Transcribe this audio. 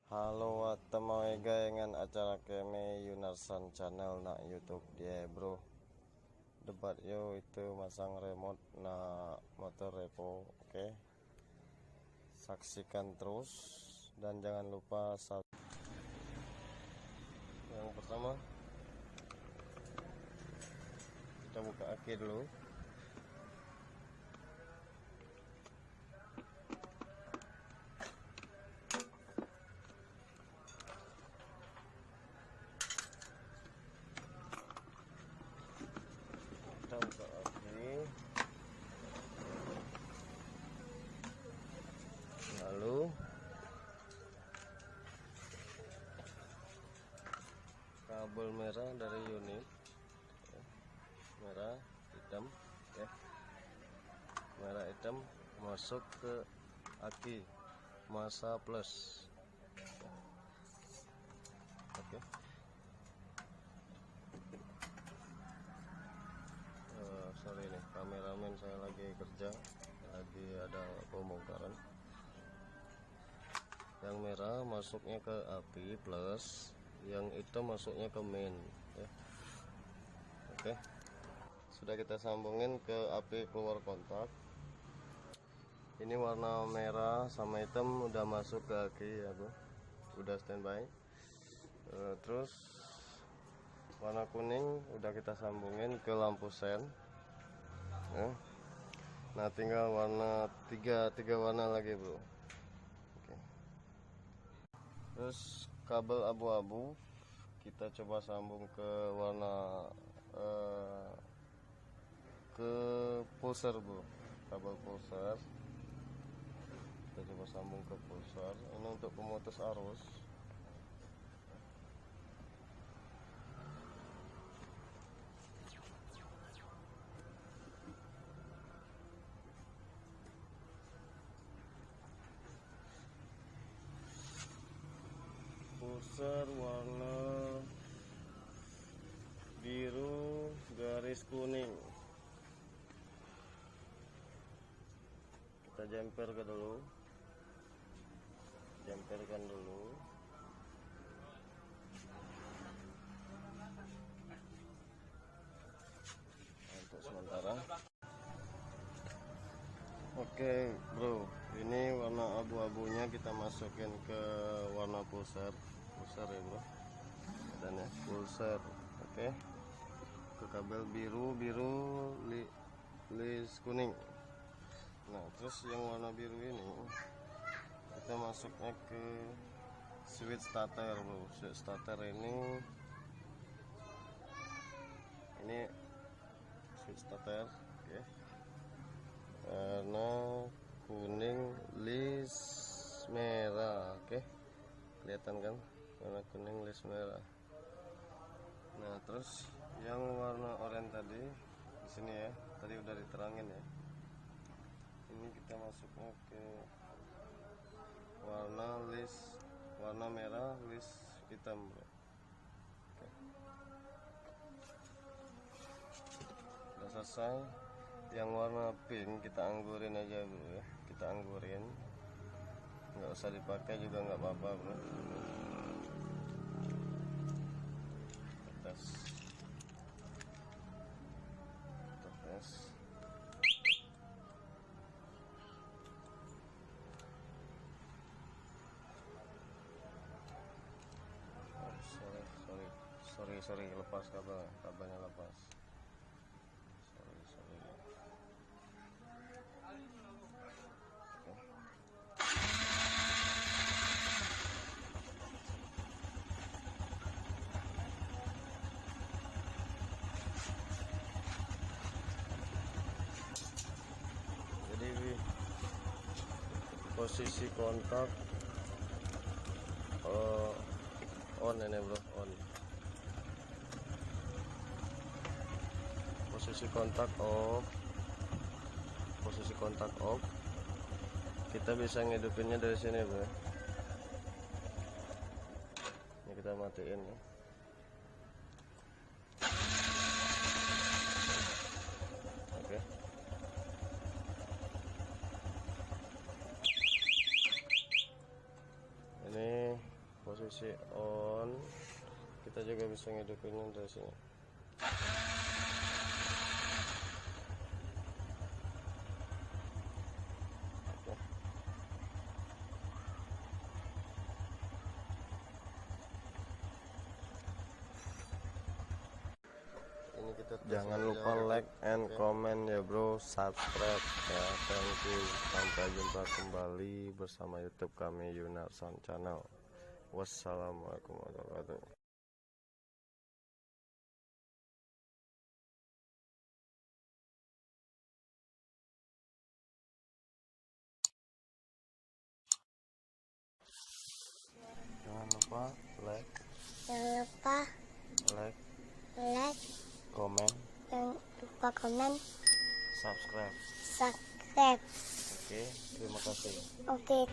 Halo teman dengan acara kami Yunarsan channel na YouTube dia bro. Debat yo itu masang remote na motor repo, oke. Saksikan terus dan jangan lupa yang pertama kita buka aki dulu. Kita buka lagi, lalu kabel merah dari unit, merah hitam, ya. Merah hitam masuk ke aki masa plus, oke. Sorry nih, kameramen saya lagi kerja, lagi ada pembongkaran. Yang merah masuknya ke api plus, yang hitam masuknya ke main, ya. Oke, sudah kita sambungin ke api keluar kontak. Ini warna merah sama hitam udah masuk ke aki ya bro, udah standby. Terus warna kuning udah kita sambungin ke lampu sen, ya. Nah tinggal warna tiga warna lagi bro. Oke. Terus kabel abu-abu kita coba sambung ke warna ke pulsar bro, kabel pulsar kita coba sambung ke pulsar. Ini untuk pemutus arus. Pulsar warna biru garis kuning, kita jemperkan dulu, untuk sementara. Oke bro, ini warna abu-abunya kita masukin ke warna pulsar ya bro, dan ya pulsar, oke. Ke kabel biru list kuning. Nah terus yang warna biru ini kita masuknya ke switch starter bro. Switch starter ini switch starter, oke. Warna kuning list merah, oke. Kelihatan kan warna kuning list merah. Nah terus yang warna oranye tadi di sini ya, tadi udah diterangin ya. Ini kita masuknya ke warna merah list hitam bro. Oke. Udah selesai. Yang warna pink kita anggurin aja bro ya, kita anggurin, nggak usah dipakai juga nggak apa-apa bro. Tes. Sorry, lepas kabelnya lepas. Sorry. Okay. Jadi posisi kontak on ini bro, on. Posisi kontak off, kita bisa ngidupinnya dari sini bro. Ini kita matiin ya. Oke. Ini posisi on, kita juga bisa ngidupinnya dari sini. Jangan lupa like and comment ya bro, subscribe ya, thank you. Sampai jumpa kembali bersama YouTube kami Yunarsan Channel. Wassalamualaikum warahmatullahi wabarakatuh. Jangan lupa like, comment, subscribe. Oke, terima kasih. Oke.